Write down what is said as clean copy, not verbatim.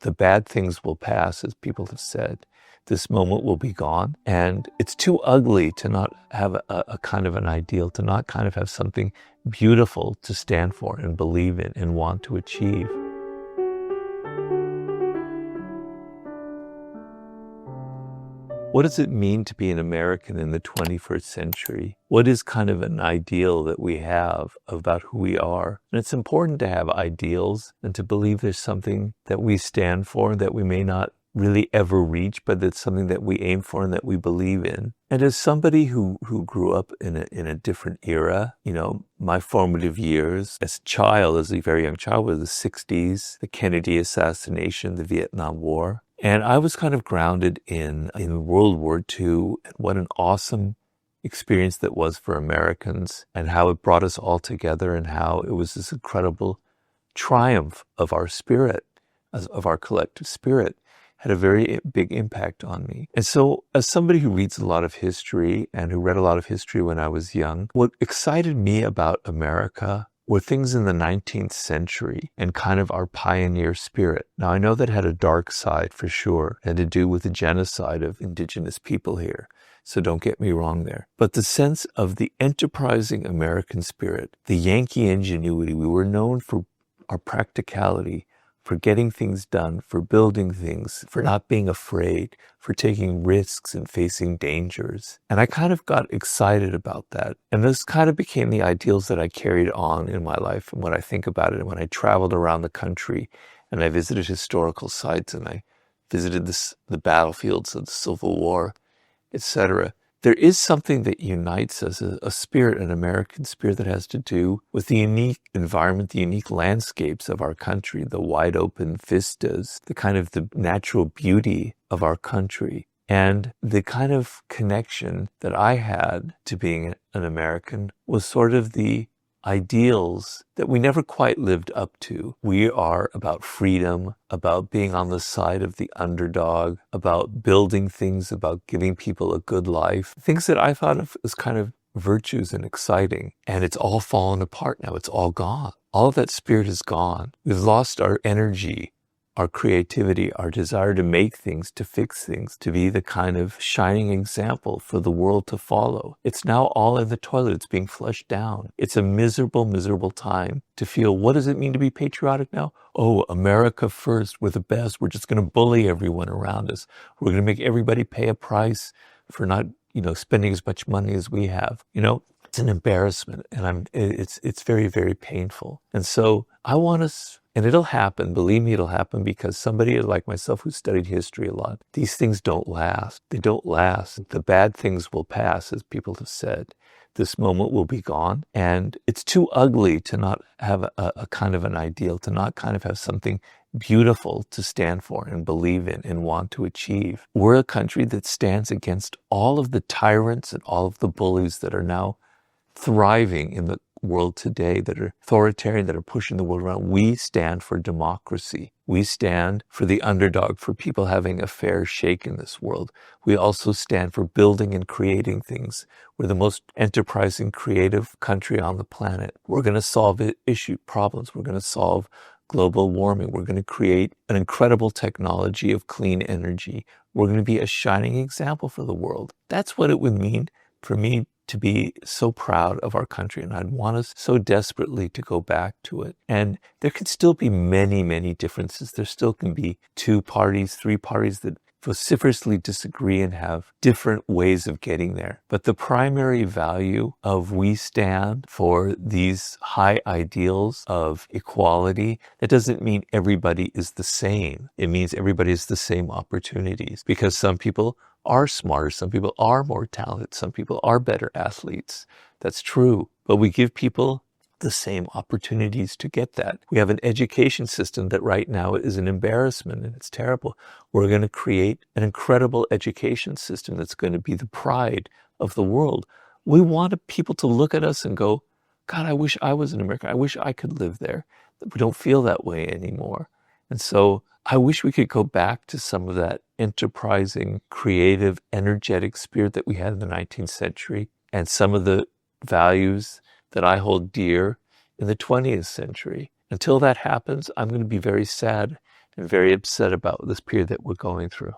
The bad things will pass, as people have said. This moment will be gone. And it's too ugly to not have a kind of an ideal, to not kind of have something beautiful to stand for and believe in and want to achieve. What does it mean to be an American in the 21st century? What is kind of an ideal that we have about who we are? And it's important to have ideals and to believe there's something that we stand for that we may not really ever reach, but that's something that we aim for and that we believe in. And as somebody who grew up in a different era, you know, my formative years as a very young child, were the 60s, the Kennedy assassination, the Vietnam War. And I was kind of grounded in World War II, and what an awesome experience that was for Americans, and how it brought us all together, and how it was this incredible triumph of our spirit, of our collective spirit, had a very big impact on me. And so as somebody who reads a lot of history and who read a lot of history when I was young, what excited me about America were things in the 19th century and kind of our pioneer spirit. Now, I know that had a dark side for sure, had to do with the genocide of indigenous people here. So don't get me wrong there. But the sense of the enterprising American spirit, the Yankee ingenuity, we were known for our practicality, for getting things done, for building things, for not being afraid, for taking risks and facing dangers. And I kind of got excited about that. And this kind of became the ideals that I carried on in my life. And when I think about it, and when I traveled around the country and I visited historical sites and I visited the battlefields of the Civil War, etc., there is something that unites us, a spirit, an American spirit that has to do with the unique environment, the unique landscapes of our country, the wide open vistas, the kind of the natural beauty of our country. And the kind of connection that I had to being an American was sort of the ideals that we never quite lived up to. We are about freedom, about being on the side of the underdog, about building things, about giving people a good life, things that I thought of as kind of virtues and exciting. And it's all fallen apart now. It's all gone. All of that spirit is gone. We've lost our energy, our creativity, our desire to make things, to fix things, to be the kind of shining example for the world to follow. It's now all in the toilet. It's being flushed down. It's a miserable, miserable time to feel, what does it mean to be patriotic now? Oh, America first. We're the best. We're just going to bully everyone around us. We're going to make everybody pay a price for not, spending as much money as we have. It's an embarrassment, and it's very, very painful. And so I want us, and it'll happen, believe me, it'll happen, because somebody like myself who studied history a lot, these things don't last. They don't last. The bad things will pass, as people have said. This moment will be gone. And it's too ugly to not have a kind of an ideal, to not kind of have something beautiful to stand for and believe in and want to achieve. We're a country that stands against all of the tyrants and all of the bullies that are now thriving in the world today, that are authoritarian, that are pushing the world around. We stand for democracy. We stand for the underdog, for people having a fair shake in this world. We also stand for building and creating things. We're the most enterprising, creative country on the planet. We're going to solve problems. We're going to solve global warming. We're going to create an incredible technology of clean energy. We're going to be a shining example for the world. That's what it would mean for me to be so proud of our country, and I'd want us so desperately to go back to it. And there can still be many, many differences. There still can be 2 parties, 3 parties that vociferously disagree and have different ways of getting there. But the primary value of we stand for these high ideals of equality, that doesn't mean everybody is the same. It means everybody has the same opportunities, because some people are smarter, some people are more talented, some people are better athletes. That's true. But we give people the same opportunities to get that. We have an education system that right now is an embarrassment, and it's terrible. We're going to create an incredible education system that's going to be the pride of the world. We want people to look at us and go, God, I wish I was an American. I wish I could live there. We don't feel that way anymore. And so I wish we could go back to some of that enterprising, creative, energetic spirit that we had in the 19th century, and some of the values that I hold dear in the 20th century. Until that happens, I'm going to be very sad and very upset about this period that we're going through.